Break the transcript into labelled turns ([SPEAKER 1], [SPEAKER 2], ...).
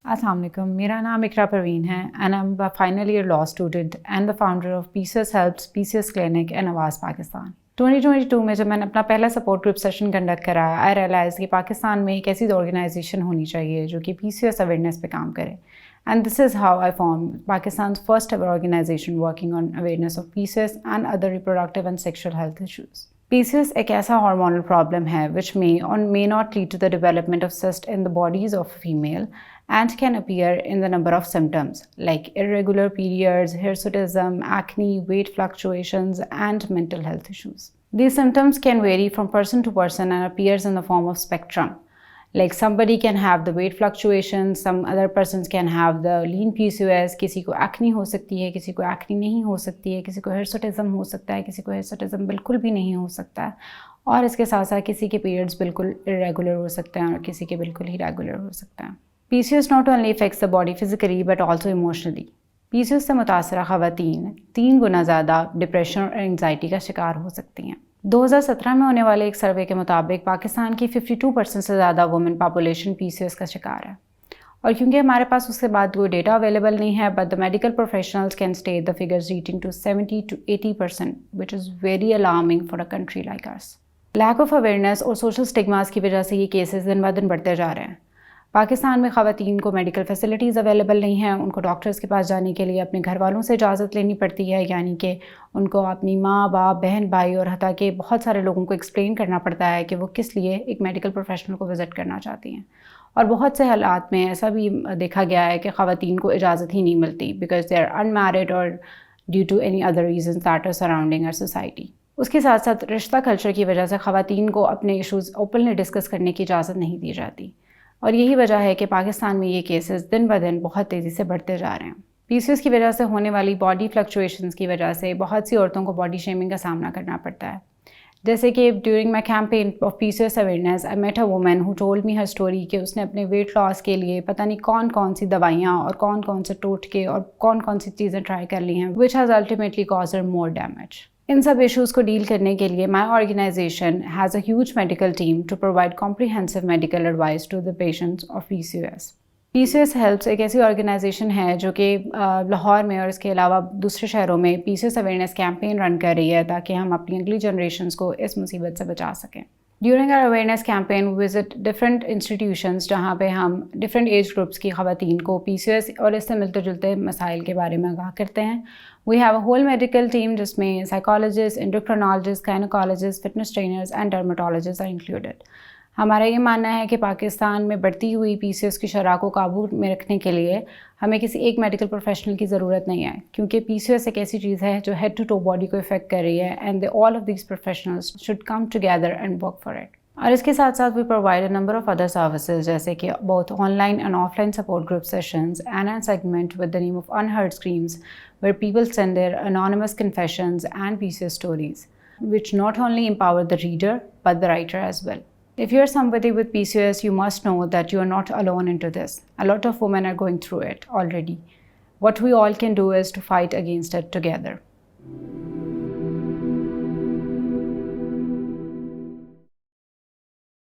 [SPEAKER 1] अस्सलाम वालेकुम, मेरा नाम इकरा परवीन है and I am a final year law student and the founder of PCS helps PCS clinic and आवाज़ पाकिस्तान। 2022 में जब मैंने अपना पहला सपोर्ट ग्रुप सेशन कंडक्ट करा, आई रियलाइज़ कि पाकिस्तान में एक ऐसी ऑर्गेनाइजेशन होनी चाहिए जो कि पीसीएस अवेयरनेस पे काम करे। And this is how I form Pakistan first ever organisation working on awareness of PCS and other reproductive and sexual health issues. PCOS एक ऐसा हार्मोनल प्रॉब्लम है which may not lead to the development of cyst in the bodies of a female and can appear in the number of symptoms like irregular periods, hirsutism, acne, weight fluctuations, and mental health issues. These symptoms can vary from person to person and appears in the form of spectrum. Like somebody can have the weight fluctuations, some other persons can have the lean PCOS, किसी को acne हो सकती है, किसी को acne नहीं हो सकती है, किसी को hirsutism हो सकता है, किसी को hirsutism बिल्कुल भी नहीं हो सकता है, और इसके साथ साथ किसी के periods बिल्कुल irregular हो सकते हैं और किसी के बिल्कुल ही regular हो सकते हैं। PCOS not only affects the body physically but also emotionally. PCOS से मुतासरा ख़वातीन 3 गुना ज़्यादा डिप्रेशन और एंग्जाइटी का शिकार हो सकती हैं। 2017 में होने वाले एक सर्वे के मुताबिक पाकिस्तान की 52% से ज़्यादा वुमेन पॉपुलेशन PCOS का शिकार है, और क्योंकि हमारे पास उसके बाद कोई डेटा अवेलेबल नहीं है, but the medical professionals can state the figures reaching to 70 to 80%, which is very alarming for a country like ours. Lack of awareness और सोशल स्टिग्मास की वजह से ये केसेस दिन ब दिन बढ़ते जा रहे हैं। पाकिस्तान में ख़वातीन को मेडिकल फैसिलिटीज़ अवेलेबल नहीं हैं, उनको डॉक्टर्स के पास जाने के लिए अपने घर वालों से इजाज़त लेनी पड़ती है, यानी कि उनको अपनी माँ बाप बहन भाई और हत्ता के बहुत सारे लोगों को एक्सप्लेन करना पड़ता है कि वो किस लिए एक मेडिकल प्रोफेशनल को विज़िट करना चाहती हैं। और बहुत से हालात में ऐसा भी देखा गया है कि ख़वातीन को इजाज़त ही नहीं मिलती बिकॉज दे आर अनमैरिड और due to any other reason that are surrounding our society. उसके साथ साथ रिश्ता कल्चर की वजह से ख़वातीन को अपने इशूज़ ओपनली डिस्कस करने की इजाज़त नहीं दी जाती, और यही वजह है कि पाकिस्तान में ये केसेस दिन ब दिन बहुत तेज़ी से बढ़ते जा रहे हैं। PCOS की वजह से होने वाली बॉडी फ्लक्चुएशंस की वजह से बहुत सी औरतों को बॉडी शेमिंग का सामना करना पड़ता है। जैसे कि during my campaign of PCOS awareness I met a woman who told me her story कि उसने अपने वेट लॉस के लिए पता नहीं कौन कौन सी दवाइयाँ और कौन कौन से टोटके और कौन कौन सी चीज़ें ट्राई कर ली हैं, which has ultimately cause her more damage. इन सब इश्यूज़ को डील करने के लिए my organisation has a huge medical team to provide comprehensive medical advice to the patients of PCOS। PCOS helps एक ऐसी ऑर्गेनाइजेशन है जो कि लाहौर में और इसके अलावा दूसरे शहरों में PCOS अवेयरनेस कैंपेन रन कर रही है ताकि हम अपनी अगली जनरेशन्स को इस मुसीबत से बचा सकें। During our awareness campaign we visit different institutions जहाँ पे हम डिफरेंट एज ग्रुप्स की ख़वातीन को PCOS और इससे मिलते जुलते मसाइल के बारे में आगाह करते हैं। We have a whole medical team जिसमें psychologist, endocrinologist, gynaecologist, fitness trainers and dermatologist are included. हमारा ये मानना है कि पाकिस्तान में बढ़ती हुई PCOS की शरह को काबू में रखने के लिए हमें किसी एक मेडिकल प्रोफेशनल की ज़रूरत नहीं है, क्योंकि PCOS एक ऐसी चीज़ है जो हेड टू टो बॉडी को इफेक्ट कर रही है and all of these professionals should come together and work for it. और इसके साथ साथ we provide a number of other services जैसे कि both online and offline support group sessions and an segment with the name of unheard screams where people send their anonymous confessions and PCOS stories, which not only empower the reader but the writer as well. If you're somebody with PCOS, you must know that you are not alone into this. A lot of women are going through it already. What we all can do is to fight against it together.